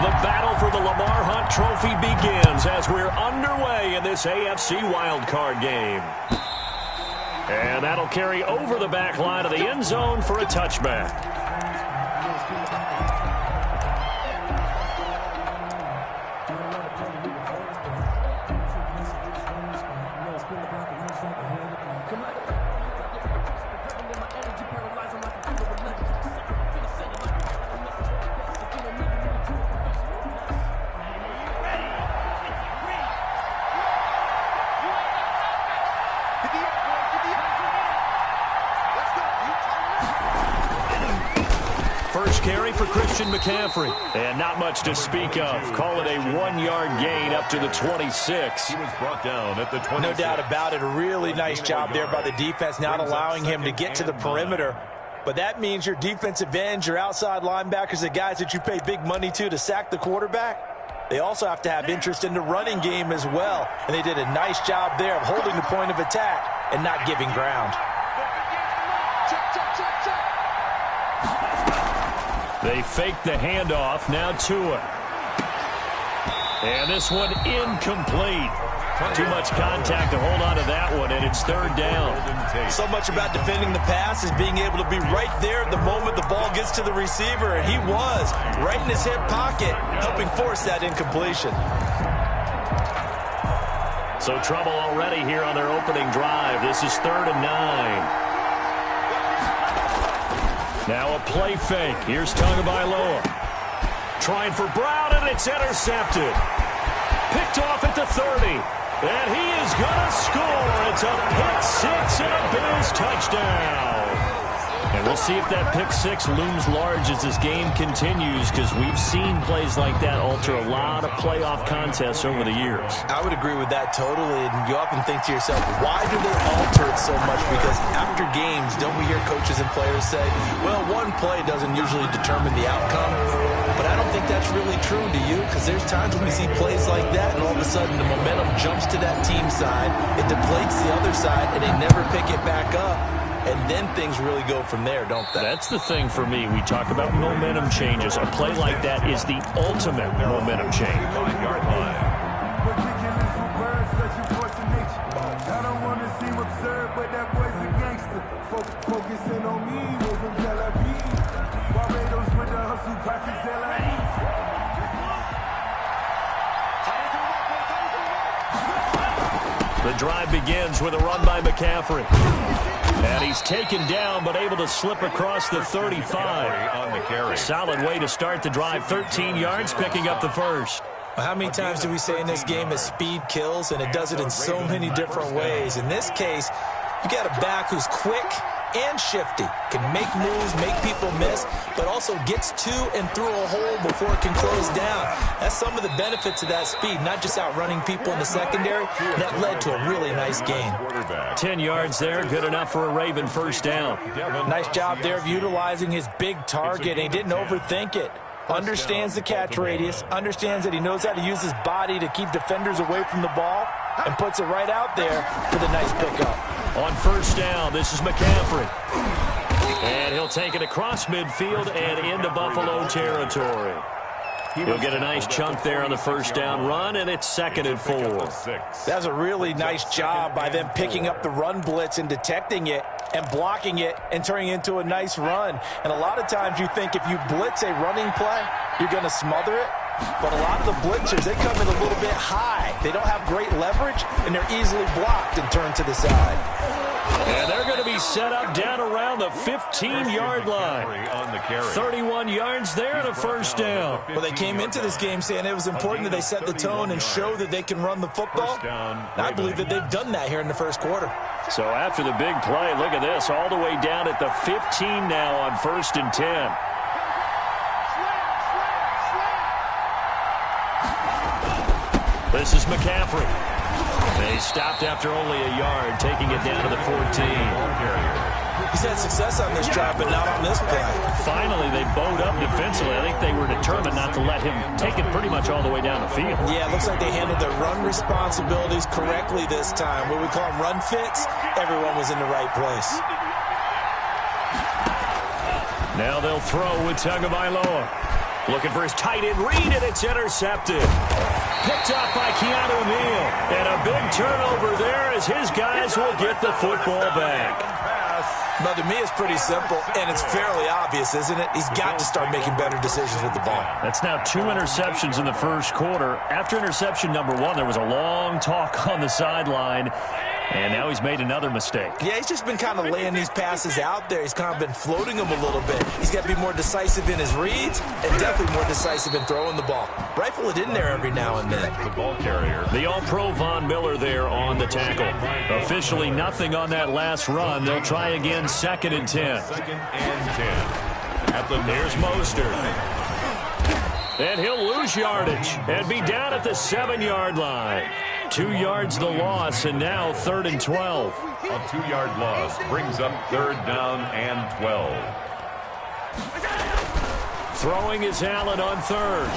The battle for the Lamar Hunt Trophy begins as we're underway in this AFC wildcard game. And that'll carry over the back line of the end zone for a touchback. First carry for Christian McCaffrey. And not much to speak of. Call it a 1-yard gain up to the 26. He was brought down at the 26. No doubt about it. A really nice job there by the defense, not allowing him to get to the perimeter. But that means your defensive ends, your outside linebackers, the guys that you pay big money to sack the quarterback, they also have to have interest in the running game as well. And they did a nice job there of holding the point of attack and not giving ground. They fake the handoff, now Tua. And this one incomplete. Too much contact to hold on to that one, and it's third down. So much about defending the pass is being able to be right there at the moment the ball gets to the receiver, and he was right in his hip pocket, helping force that incompletion. So trouble already here on their opening drive. This is 3rd and 9. Now a play fake. Here's Tagovailoa. Trying for Brown, and it's intercepted. Picked off at the 30. And he is going to score. It's a pick six and a Bills touchdown. And we'll see if that pick six looms large as this game continues, because we've seen plays like that alter a lot of playoff contests over the years. I would agree with that totally. And you often think to yourself, why do they alter it so much? Because after games, don't we hear coaches and players say, well, one play doesn't usually determine the outcome. But I don't think that's really true, do you? Because there's times when we see plays like that, and all of a sudden the momentum jumps to that team side, it deflates the other side, and they never pick it back up. And then things really go from there, don't they? That's the thing for me. We talk about momentum changes. A play like that is the ultimate momentum change. 5-yard line. I don't want to seem absurd, but that boy's a gangster. Focusing on me, we're from Tel Aviv. Barbados with the hustle, practice Tel Aviv. The drive begins with a run by McCaffrey. And he's taken down, but able to slip across the 35. On the carry. Solid way to start the drive. 13 yards, picking up the first. Well, how many times do we say in this game that speed kills, and it does it in so many different ways? In this case, you got a back who's quick and shifty, can make moves, make people miss, but also gets to and through a hole before it can close down. That's some of the benefits of that speed, not just outrunning people in the secondary. That led to a really nice gain. 10 yards there, good enough for a Raven first down. Nice job there of utilizing his big target, and he didn't overthink it. Understands the catch radius, understands that he knows how to use his body to keep defenders away from the ball, and puts it right out there for the nice pickup. On first down, this is McCaffrey. And he'll take it across midfield and into Buffalo territory. He'll get a nice chunk there on the first down run, and it's 2nd and 4. That's a really nice job by them picking up the run blitz and detecting it and blocking it and turning it into a nice run. And a lot of times you think if you blitz a running play, you're going to smother it. But a lot of the blitzers, they come in a little bit high. They don't have great leverage, and they're easily blocked and turned to the side. And they're going to be set up down around the 15-yard line. 31 yards there and a first down. Well, they came into this game saying it was important that they set the tone and show that they can run the football. And I believe that they've done that here in the first quarter. So after the big play, look at this, all the way down at the 15 now on 1st and 10. This is McCaffrey. They stopped after only a yard, taking it down to the 14. He's had success on this drive, but not on this play. Finally, they bowed up defensively. I think they were determined not to let him take it pretty much all the way down the field. Yeah, it looks like they handled their run responsibilities correctly this time. What we call them run fits, everyone was in the right place. Now they'll throw with Tagovailoa. Looking for his tight end read, and it's intercepted. Picked up by Keanu Neal. And a big turnover there as his guys will get the football back. But to me, it's pretty simple, and it's fairly obvious, isn't it? He's got to start making better decisions with the ball. That's now 2 interceptions in the first quarter. After interception number 1, there was a long talk on the sideline, and now he's made another mistake. Yeah, he's just been kind of laying these passes out there. He's kind of been floating them a little bit. He's got to be more decisive in his reads and definitely more decisive in throwing the ball. Rifle it in there every now and then. The ball carrier. The All-Pro Von Miller there on the tackle. Officially nothing on that last run. They'll try again, 2nd and 10. 2nd and 10. Here's Mostert. And he'll lose yardage and be down at the 7-yard line. 2 yards the loss, and now 3rd and 12. A 2-yard loss brings up 3rd down and 12. Throwing is Allen on 3rd.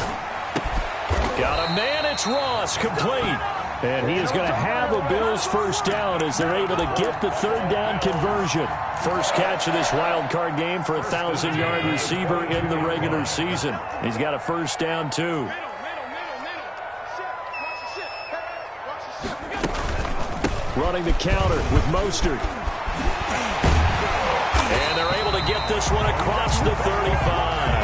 Got a man, it's Ross, complete. And he is going to have a Bills first down as they're able to get the 3rd down conversion. First catch of this wild card game for a 1,000-yard receiver in the regular season. He's got a first down, too. Running the counter with Mostert. And they're able to get this one across the 35.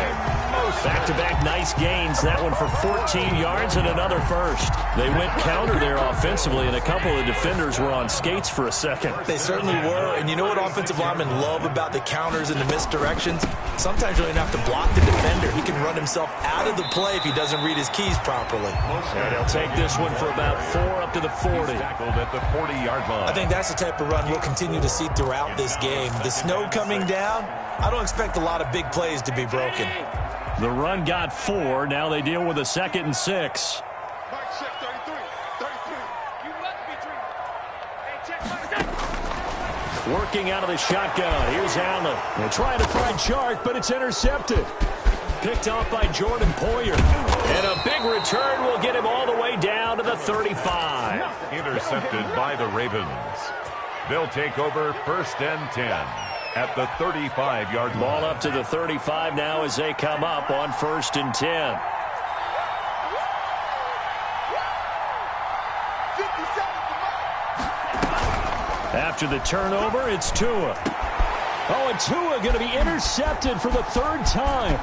Back-to-back nice gains. That one for 14 yards and another first. They went counter there offensively, and a couple of defenders were on skates for a second. They certainly were, and you know what offensive linemen love about the counters and the misdirections? Sometimes you don't even have to block the defender. He can run himself out of the play if he doesn't read his keys properly. And they'll take this one for about 4 up to the 40. Tackled at the 40-yard line. I think that's the type of run we'll continue to see throughout this game. The snow coming down, I don't expect a lot of big plays to be broken. The run got 4. Now they deal with a 2nd and 6. Working out of the shotgun. Here's Allen. They're trying to find Chark, but it's intercepted. Picked off by Jordan Poyer. And a big return will get him all the way down to the 35. Intercepted by the Ravens. They'll take over 1st and 10 at the 35-yard line. Ball up to the 35 now as they come up on 1st and 10. After the turnover, it's Tua. Oh, and Tua going to be intercepted for the 3rd time.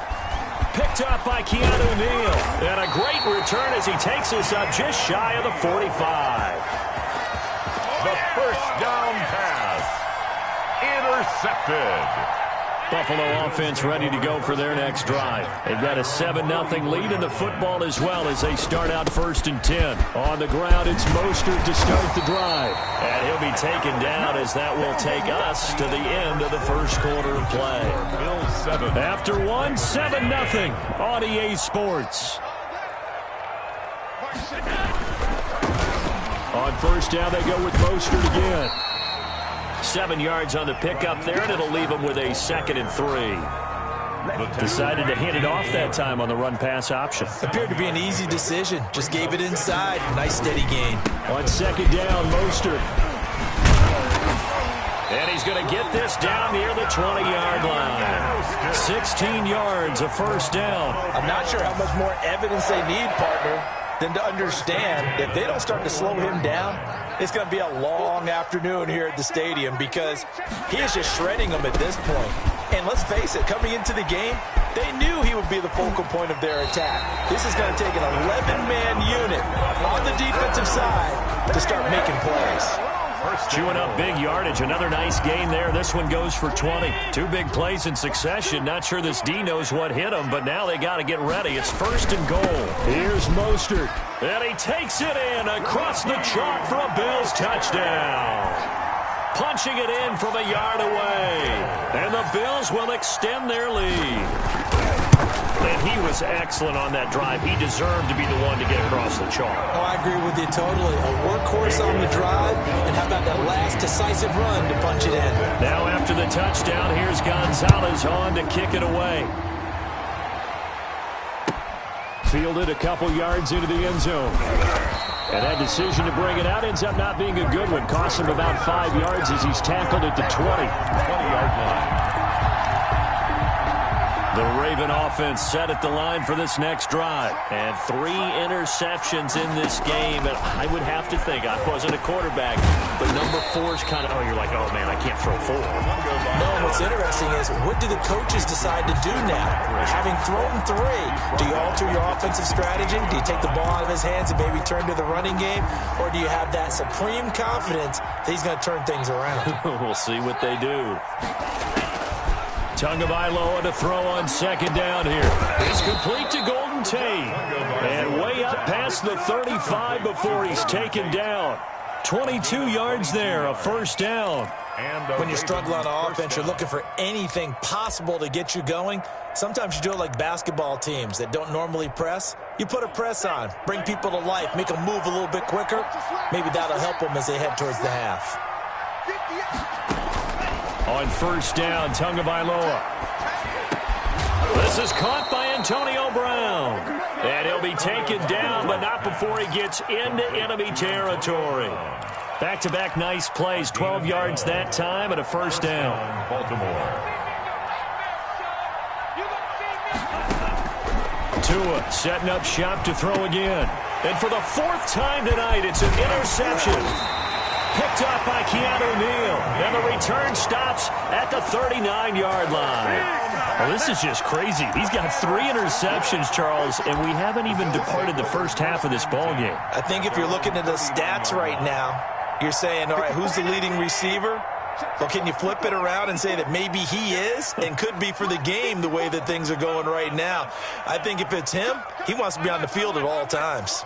Picked up by Keanu Neal. And a great return as he takes us up just shy of the 45. The first down pass. Intercepted. Buffalo offense ready to go for their next drive. They've got a 7-0 lead in the football as well as they start out 1st and 10. On the ground, it's Mostert to start the drive. And he'll be taken down as that will take us to the end of the first quarter of play. Bills 7. After 1, 7-0 on EA Sports. On 1st down, they go with Mostert again. 7 yards on the pickup there, and it'll leave them with a 2nd and 3. Decided to hand it off that time on the run-pass option. Appeared to be an easy decision. Just gave it inside. Nice steady gain. On 2nd down, Mostert. And he's going to get this down near the 20-yard line. 16 yards, a first down. I'm not sure how much more evidence they need, partner, than to understand if they don't start to slow him down, it's going to be a long afternoon here at the stadium because he is just shredding them at this point. And let's face it, coming into the game, they knew he would be the focal point of their attack. This is going to take an 11-man unit on the defensive side to start making plays. Chewing up big yardage. Another nice gain there. This one goes for 20. 2 big plays in succession. Not sure this D knows what hit him, but now they got to get ready. It's 1st and goal. Here's Mostert. And he takes it in across the chalk for a Bills touchdown. Punching it in from a yard away. And the Bills will extend their lead. And he was excellent on that drive. He deserved to be the one to get across the chalk. Oh, I agree with you totally. A workhorse on the drive, and how about that last decisive run to punch it in? Now after the touchdown, here's Gonzalez on to kick it away. Fielded a couple yards into the end zone. And that decision to bring it out ends up not being a good one. Costs him about 5 yards as he's tackled at the 20. 20-yard line. The Raven offense set at the line for this next drive. And 3 interceptions in this game. And I would have to think, I wasn't a quarterback, but number 4 is kind of, you're like, oh, man, I can't throw 4. No, what's interesting is, what do the coaches decide to do now? Having thrown 3, do you alter your offensive strategy? Do you take the ball out of his hands and maybe turn to the running game? Or do you have that supreme confidence that he's going to turn things around? We'll see what they do. Tagovailoa to throw on second down here. It's complete to Golden Tate. And way up past the 35 before he's taken down. 22 yards there, a first down. When you struggle on offense, you're looking for anything possible to get you going. Sometimes you do it like basketball teams that don't normally press. You put a press on, bring people to life, make them move a little bit quicker. Maybe that'll help them as they head towards the half. On first down, Tagovailoa. This is caught by Antonio Brown. And he'll be taken down, but not before he gets into enemy territory. Back-to-back nice plays, 12 yards that time and a first down. Baltimore. Tua setting up shop to throw again. And for the 4th time tonight, it's an interception. Picked up by Keanu Neal. And the return stops at the 39-yard line. Well, this is just crazy. He's got 3 interceptions, Charles, and we haven't even departed the first half of this ballgame. I think if you're looking at the stats right now, you're saying, all right, who's the leading receiver? Well, can you flip it around and say that maybe he is and could be for the game the way that things are going right now? I think if it's him, he wants to be on the field at all times.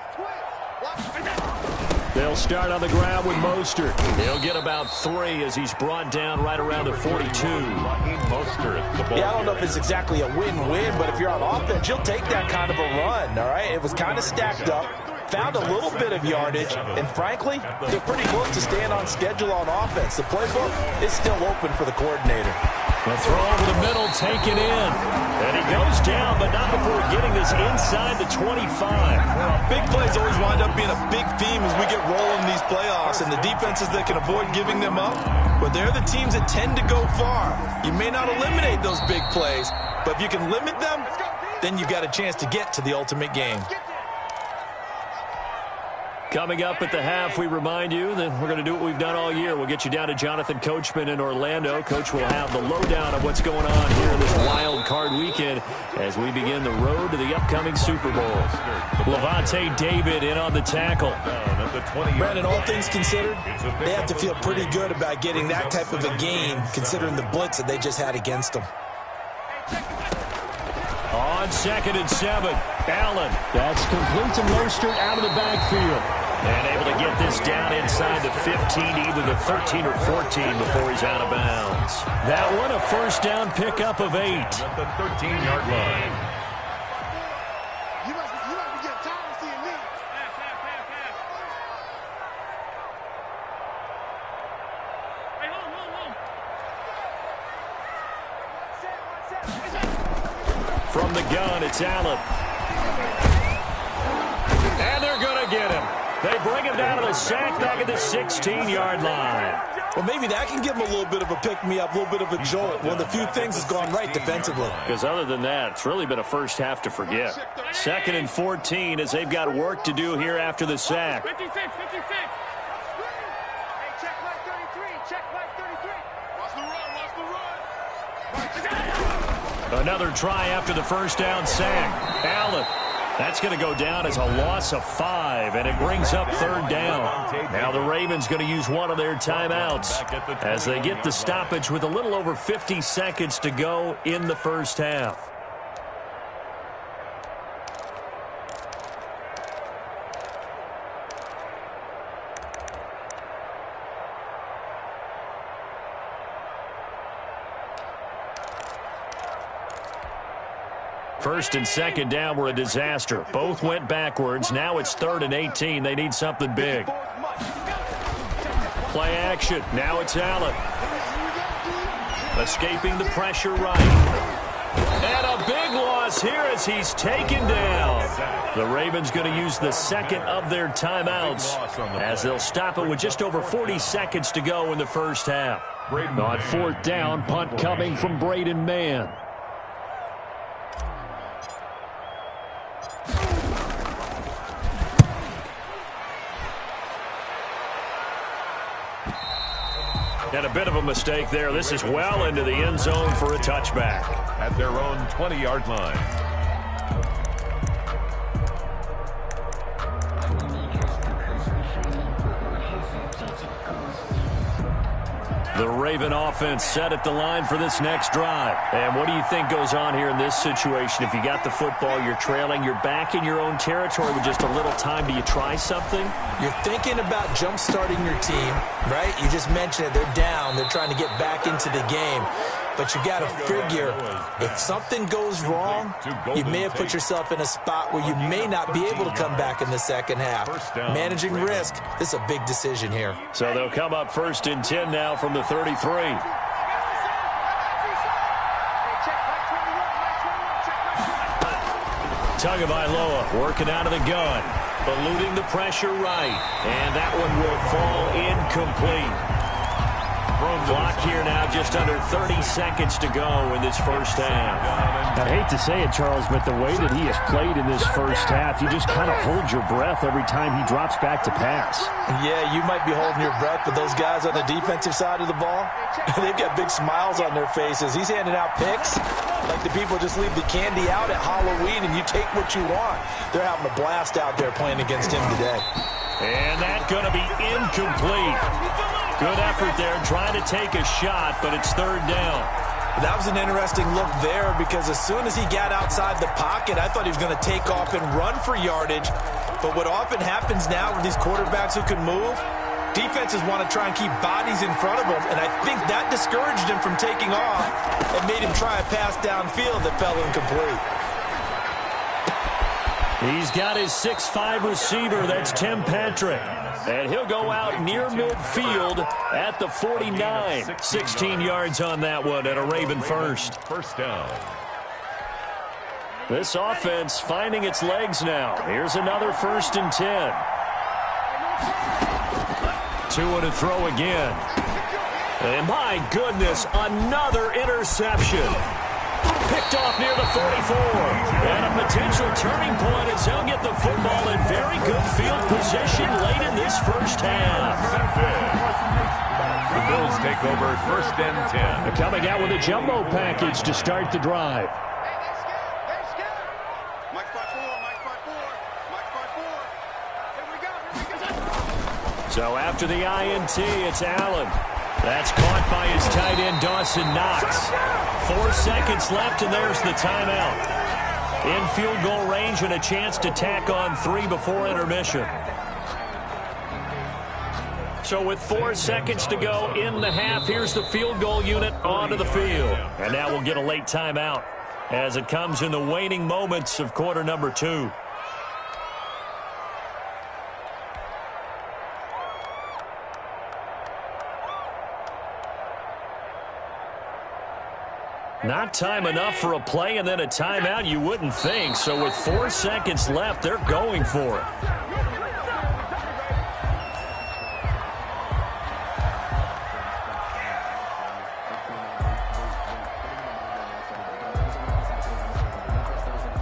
They'll start on the ground with Mostert. He'll get about 3 as he's brought down right around the 42. Yeah, I don't know if it's exactly a win-win, but if you're on offense, you'll take that kind of a run, all right? It was kind of stacked up, found a little bit of yardage, and frankly, they're pretty close to staying on schedule on offense. The playbook is still open for the coordinator. The throw over the middle, taken in. And he goes down, but not before getting this inside the 25. Big plays always wind up being a big theme as we get rolling in these playoffs, and the defenses that can avoid giving them up, but they're the teams that tend to go far. You may not eliminate those big plays, but if you can limit them, then you've got a chance to get to the ultimate game. Coming up at the half, we remind you that we're going to do what we've done all year. We'll get you down to Jonathan Coachman in Orlando. Coach will have the lowdown of what's going on here in this wild card weekend as we begin the road to the upcoming Super Bowl. Lavonte David in on the tackle. Brandon, all things considered, they have to feel pretty good about getting that type of a game considering the blitz that they just had against them. On 2nd and 7, Allen. That's complete to Mostert out of the backfield. And able to get this down inside the 15, either the 13 or 14 before he's out of bounds. That one a first down pickup of 8. At the 13-yard line. You must be getting tired of seeing me. Hey, hold. From the gun, it's Allen. And they're going to get him. They bring him down to the sack back at the 16-yard line. Well, maybe that can give him a little bit of a pick-me-up, a little bit of a jolt. One of the few things that's gone right defensively. Because other than that, it's really been a first half to forget. 2nd and 14 as they've got work to do here after the sack. 56. Hey, check right 33. Check right 33. Watch the run. Another try after the first down sack. Allen. That's going to go down as a loss of 5, and it brings up 3rd down. Now the Ravens going to use one of their timeouts as they get the stoppage with a little over 50 seconds to go in the first half. First and second down were a disaster. Both went backwards. Now it's 3rd and 18. They need something big. Play action. Now it's Allen. Escaping the pressure right. And a big loss here as he's taken down. The Ravens going to use the second of their timeouts as they'll stop it with just over 40 seconds to go in the first half. On 4th down, punt coming from Braden Mann. And a bit of a mistake there. This is well into the end zone for a touchback. At their own 20-yard line. The Raven offense set at the line for this next drive. And what do you think goes on here in this situation? If you got the football, you're trailing, you're back in your own territory with just a little time. Do you try something? You're thinking about jump-starting your team, right? You just mentioned it. They're down. They're trying to get back into the game. But you got to figure, if something goes wrong, you may have put yourself in a spot where you may not be able to come back in the second half. Managing risk, this is a big decision here. So they'll come up 1st and 10 now from the 33. Tagovailoa working out of the gun, eluding the pressure right, and that one will fall incomplete. Clock here now, just under 30 seconds to go in this first half. I hate to say it, Charles, but the way that he has played in this first half, you just kind of hold your breath every time he drops back to pass. Yeah, you might be holding your breath, but those guys on the defensive side of the ball, they've got big smiles on their faces. He's handing out picks like the people just leave the candy out at Halloween and you take what you want. They're having a blast out there playing against him today. And that's going to be incomplete. Good effort there, trying to take a shot, but it's 3rd down. That was an interesting look there because as soon as he got outside the pocket, I thought he was going to take off and run for yardage. But what often happens now with these quarterbacks who can move, defenses want to try and keep bodies in front of them, and I think that discouraged him from taking off and made him try a pass downfield that fell incomplete. He's got his 6'5" receiver, that's Tim Patrick. And he'll go out near midfield at the 49. 16 yards on that one and a Raven first. First down. This offense finding its legs now. Here's another 1st and 10. Tua to throw again. And my goodness, another interception. Picked off near the 44. And a potential turning point as he'll get the football in very good field position late in this first half. The Bills take over 1st and 10. They're coming out with a jumbo package to start the drive. Mike 5-4, Mike 5-4, Mike 5-4. Here we go. So after the INT, it's Allen. That's caught by his tight end, Dawson Knox. 4 seconds left, and there's the timeout. In field goal range and a chance to tack on 3 before intermission. So with 4 seconds to go in the half, here's the field goal unit onto the field. And now we'll get a late timeout as it comes in the waning moments of quarter number 2. Not time enough for a play and then a timeout, you wouldn't think. So with 4 seconds left, they're going for it.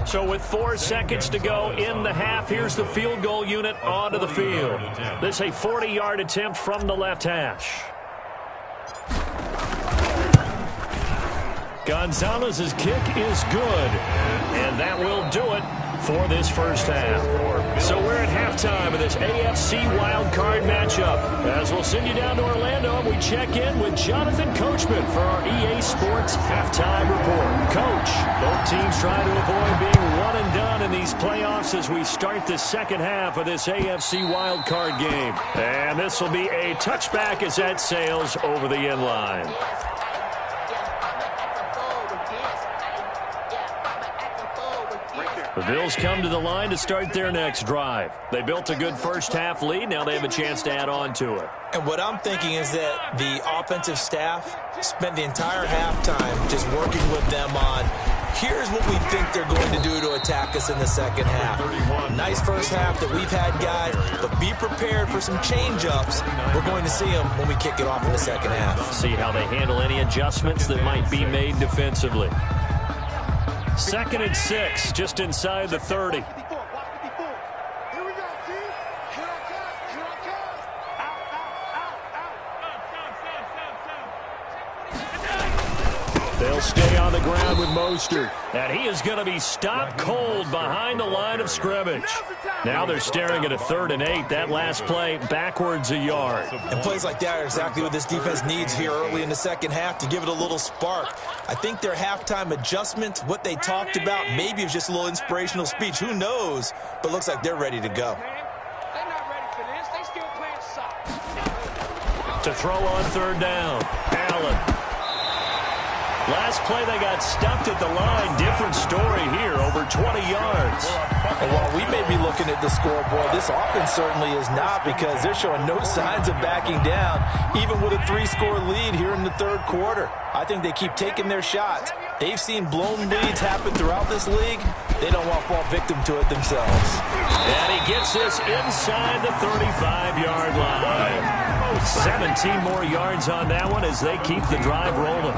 So with 4 seconds to go in the half, here's the field goal unit onto the field. This is a 40-yard attempt from the left hash. Gonzalez's kick is good, and that will do it for this first half. So we're at halftime of this AFC wildcard matchup. As we'll send you down to Orlando, and we check in with Jonathan Coachman for our EA Sports halftime report. Coach, both teams trying to avoid being one and done in these playoffs as we start the second half of this AFC wildcard game. And this will be a touchback as that sails over the end line. The Bills come to the line to start their next drive. They built a good first half lead. Now they have a chance to add on to it. And what I'm thinking is that the offensive staff spent the entire halftime just working with them on, here's what we think they're going to do to attack us in the second half. Nice first half that we've had, guys, but be prepared for some change-ups. We're going to see them when we kick it off in the second half. See how they handle any adjustments that might be made defensively. 2nd and 6, just inside the 30. Here we go, team. Here I come. Out. stay on the ground with Mostert. And he is going to be stopped cold behind the line of scrimmage. Now they're staring at a 3rd and 8. That last play backwards a yard. And plays like that are exactly what this defense needs here early in the second half to give it a little spark. I think their halftime adjustments, what they talked about, maybe it was just a little inspirational speech. Who knows? But looks like they're ready to go. They're not ready for this. They still playing soccer. To throw on 3rd down, Allen. Last play they got stuffed at the line. Different story here, over 20 yards. And while we may be looking at the scoreboard, this offense certainly is not, because they're showing no signs of backing down, even with a 3-score lead here in the 3rd quarter. I think they keep taking their shots. They've seen blown leads happen throughout this league. They don't want to fall victim to it themselves. And he gets this inside the 35-yard line. 17 more yards on that one as they keep the drive rolling.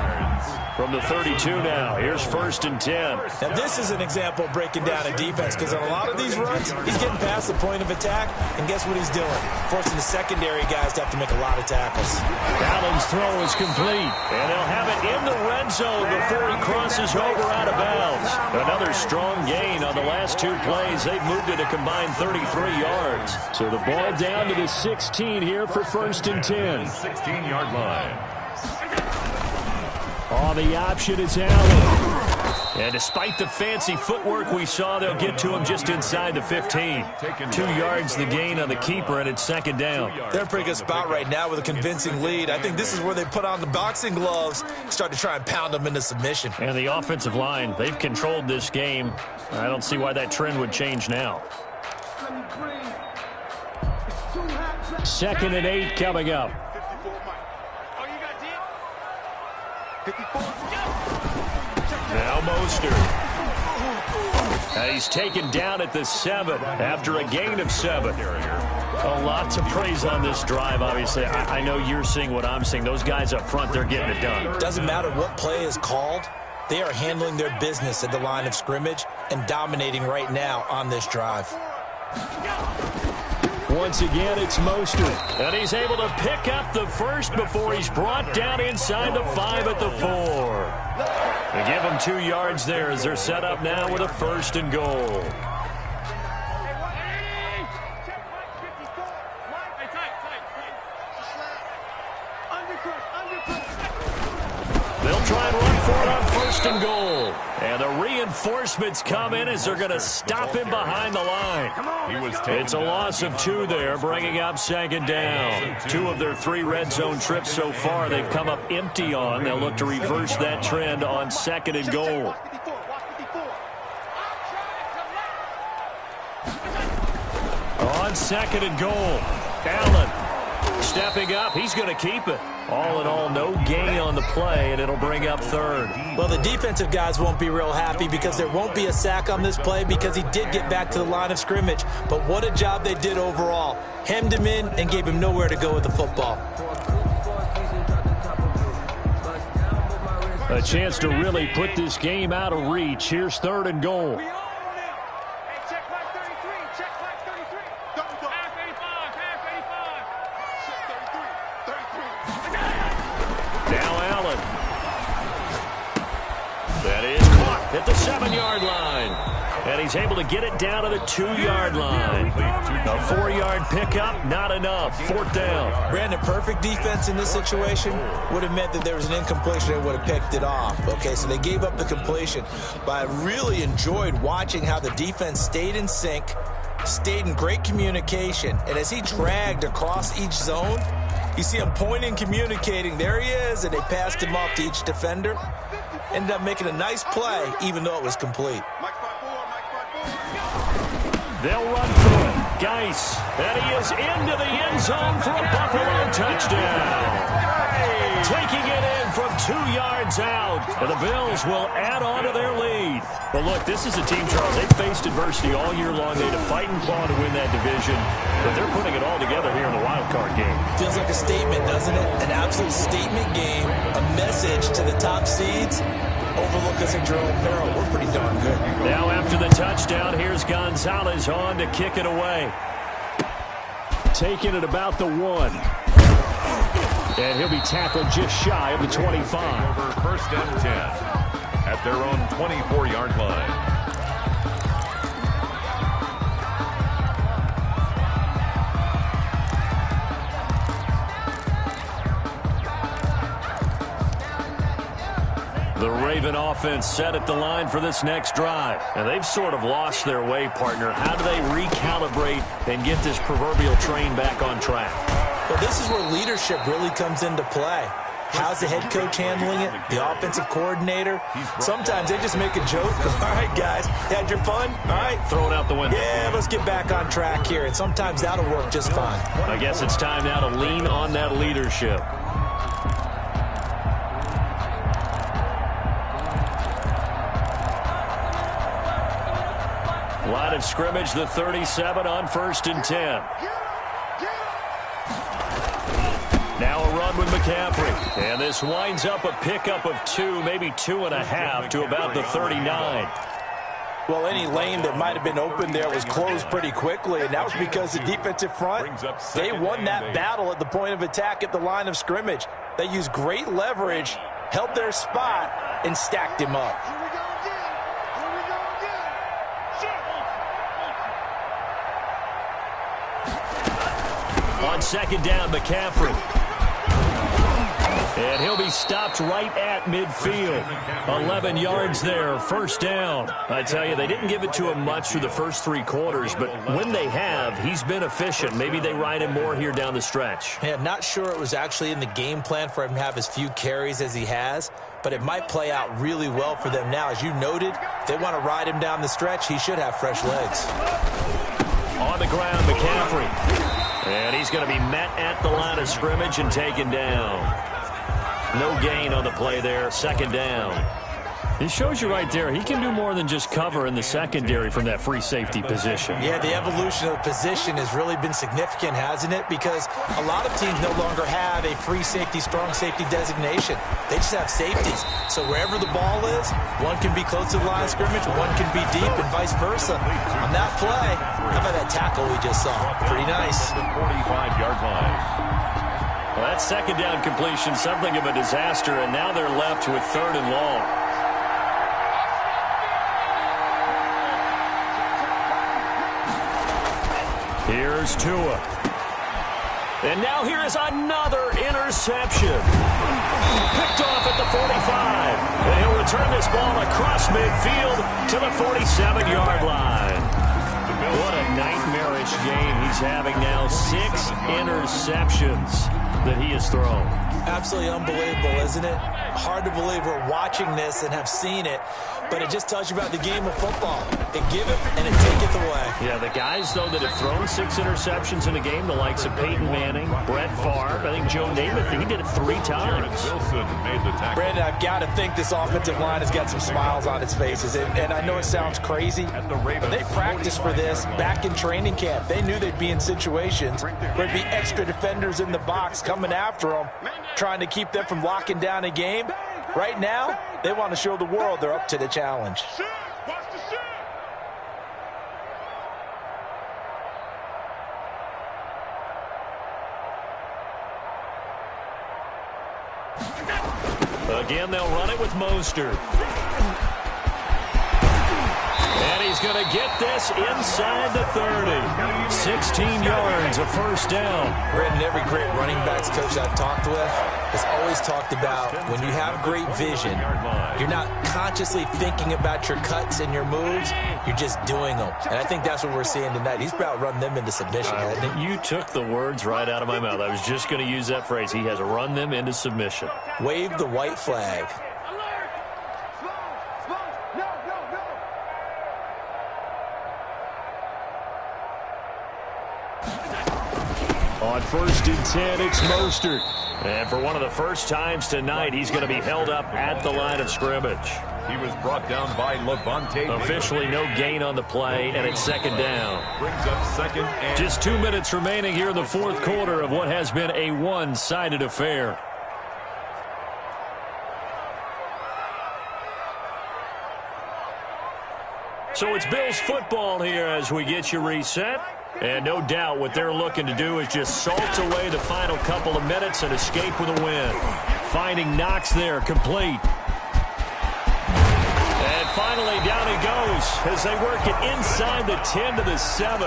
From the 32 now, here's 1st and 10. Now this is an example of breaking down a defense, because on a lot of these runs, he's getting past the point of attack, and guess what he's doing? Forcing the secondary guys to have to make a lot of tackles. Allen's throw is complete, and he'll have it in the red zone before he crosses over out of bounds. Another strong gain on the last 2 plays. They've moved it a combined 33 yards. So the ball down to the 16 here for 1st and 10. 16-yard line. On the option is Allen. And despite the fancy footwork we saw, they'll get to him just inside the 15. 2 yards the gain on the keeper, and it's 2nd down. They're in a pretty good spot right now with a convincing lead. I think this is where they put on the boxing gloves, start to try and pound them into submission. And the offensive line, they've controlled this game. I don't see why that trend would change now. 2nd and 8 coming up. 54, Mike. Oh, you got deep? 54. Now Mostert. And he's taken down at the 7 after a gain of 7. A lot to praise on this drive, obviously. I know you're seeing what I'm seeing. Those guys up front, they're getting it done. Doesn't matter what play is called. They are handling their business at the line of scrimmage and dominating right now on this drive. Once again, it's Mostert. And he's able to pick up the first before he's brought down inside the 5 at the 4. They give him 2 yards there as they're set up now with a 1st and goal. They'll try and run for it on 1st and goal. And the reinforcements come in as they're going to stop him behind the line. It's a loss of 2 there, bringing up 2nd down. 2 of their 3 red zone trips so far they've come up empty on. They'll look to reverse that trend on 2nd and goal. On 2nd and goal, Allen stepping up. He's going to keep it. All in all, no gain on the play, and it'll bring up 3rd. Well, the defensive guys won't be real happy because there won't be a sack on this play because he did get back to the line of scrimmage. But what a job they did overall. Hemmed him in and gave him nowhere to go with the football. A chance to really put this game out of reach. Here's 3rd and goal. At the 7-yard line. And he's able to get it down to the 2-yard line. A 4-yard pickup, not enough. 4th down. Brandon, perfect defense in this situation would have meant that there was an incompletion. They would have picked it off. Okay, so they gave up the completion. But I really enjoyed watching how the defense stayed in sync, stayed in great communication. And as he dragged across each zone, you see him pointing, communicating. There he is, and they passed him off to each defender. Ended up making a nice play, even though it was complete. They'll run through it. Geis, and he is into the end zone for a Buffalo touchdown. Taking it in from 2 yards out. And the Bills will add on to their lead. But look, this is a team, Charles, they've faced adversity all year long. They had to fight and claw to win that division. But they're putting it all together here in the wild card game. Feels like a statement, doesn't it? An absolute statement game. A message to the top seeds. Overlook us at Jerome Peril. We're pretty darn good. Now after the touchdown, here's Gonzalez on to kick it away. Taking it about the 1. And he'll be tackled just shy of the 25. Over 1st and 10. at their own 24-yard line. The Raven offense set at the line for this next drive. And they've sort of lost their way, partner. How do they recalibrate and get this proverbial train back on track? Well, this is where leadership really comes into play. How's the head coach handling it? The offensive coordinator? Sometimes they just make a joke. All right, guys, had your fun? All right. Throw it out the window. Yeah, let's get back on track here. And sometimes that'll work just fine. I guess it's time now to lean on that leadership. Line of scrimmage, the 37 on 1st and 10. Now a run with McCaffrey. And this winds up a pickup of 2, maybe 2.5 to about the 39. Well, any lane that might have been open there was closed pretty quickly, and that was because the defensive front, they won that battle at the point of attack at the line of scrimmage. They used great leverage, held their spot, and stacked him up. On 2nd down, McCaffrey. And he'll be stopped right at midfield. 11 yards there, 1st down. I tell you, they didn't give it to him much through the first 3 quarters, but when they have, he's been efficient. Maybe they ride him more here down the stretch. Yeah, not sure it was actually in the game plan for him to have as few carries as he has, but it might play out really well for them now. As you noted, if they want to ride him down the stretch, he should have fresh legs. On the ground, McCaffrey. And he's going to be met at the line of scrimmage and taken down. No gain on the play there, 2nd down. It shows you right there, he can do more than just cover in the secondary from that free safety position. Yeah, the evolution of the position has really been significant, hasn't it? Because a lot of teams no longer have a free safety, strong safety designation. They just have safeties. So wherever the ball is, one can be close to the line of scrimmage, one can be deep, and vice versa. On that play, how about that tackle we just saw? Pretty nice. The 45-yard line. Well, that 2nd down completion, something of a disaster, and now they're left with 3rd and long. Here's Tua. And now here is another interception. Picked off at the 45. And he'll return this ball across midfield to the 47-yard line. What a nightmarish game he's having now. 6 interceptions that he has thrown. Absolutely unbelievable, isn't it? Hard to believe we're watching this and have seen it, but it just tells you about the game of football. It giveth and it taketh away. Yeah, the guys, though, that have thrown 6 interceptions in a game, the likes of Peyton Manning, Brett Favre, I think Joe Namath, he did it 3 times. Wilson made the tackle. Brandon, I've got to think this offensive line has got some smiles on its faces, and I know it sounds crazy, but they practiced for this back in training camp. They knew they'd be in situations where there'd be extra defenders in the box coming after them, trying to keep them from locking down a game. Right now, they want to show the world they're up to the challenge. Again, they'll run it with Mostert. And he's going to get this inside the 30. 16 yards, a 1st down. Brandon, every great running backs coach I've talked with has always talked about when you have great vision, you're not consciously thinking about your cuts and your moves, you're just doing them. And I think that's what we're seeing tonight. He's about run them into submission, hasn't he? You took the words right out of my mouth. I was just going to use that phrase. He has run them into submission. Wave the white flag. On 1st and 10, it's Mostert. And for one of the first times tonight, he's going to be held up at the line of scrimmage. He was brought down by Levante. Officially no gain on the play, and it's 2nd down. Brings up 2nd and... Just 2 minutes remaining here in the 4th quarter of what has been a one-sided affair. So it's Bills football here as we get you reset. And no doubt what they're looking to do is just salt away the final couple of minutes and escape with a win. Finding Knox there, complete. finally down he goes as they work it inside the 10 to the 7.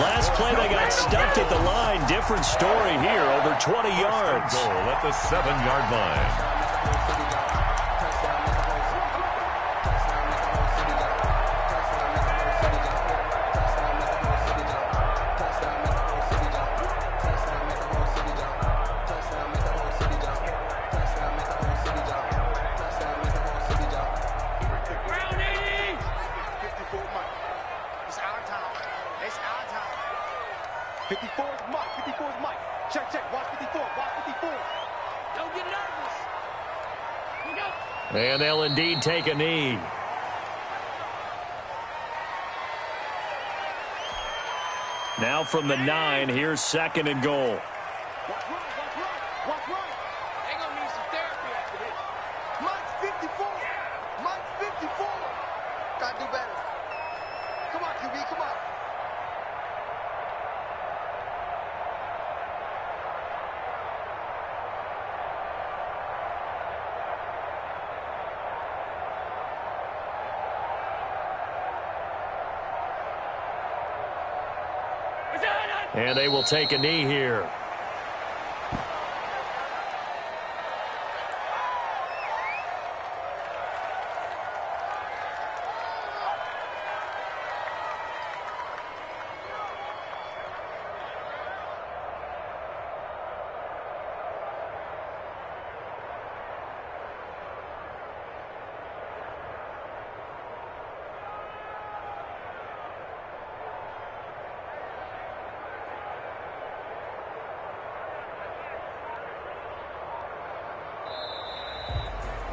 Last play they got stuffed at the line. Different story here, over 20 yards. Goal at the 7-yard line. And they'll indeed take a knee. Now from the 9, here's 2nd and goal. They're going to need some therapy after this. Mike's 54. Mike's 54. Got to do better. Come on, QB, come on. And they will take a knee here.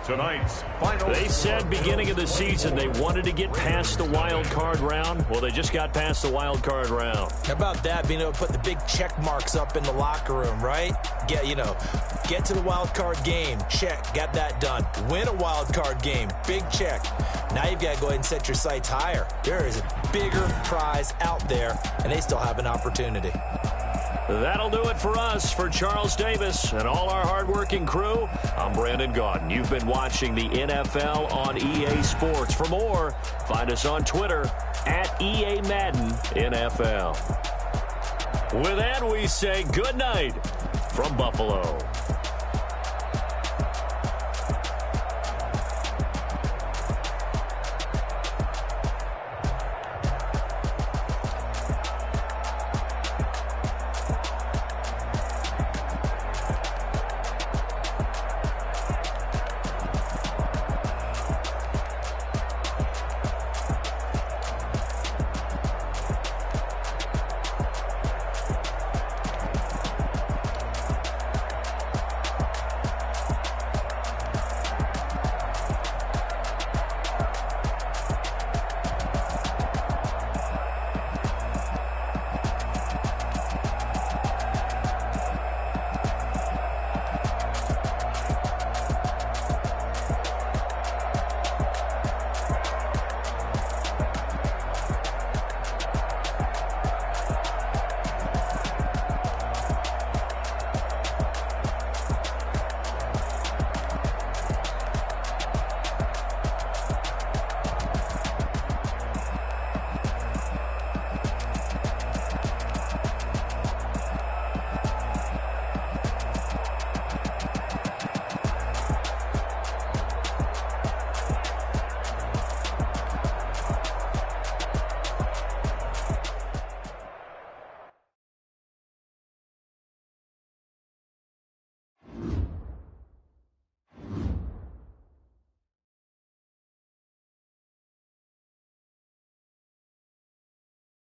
Tonight's final. They said beginning of the season they wanted to get past the wild card round. Well, they just got past the wild card round. How about that, being able to put the big check marks up in the locker room, right? Get to the wild card game. Check. Got that done. Win a wild card game. Big check. Now you've got to go ahead and set your sights higher. There is a bigger prize out there, and they still have an opportunity. That'll do it for us. For Charles Davis and all our hardworking crew, I'm Brandon Gaudin. You've been watching the NFL on EA Sports. For more, find us on Twitter at EA Madden NFL. With that, we say good night from Buffalo.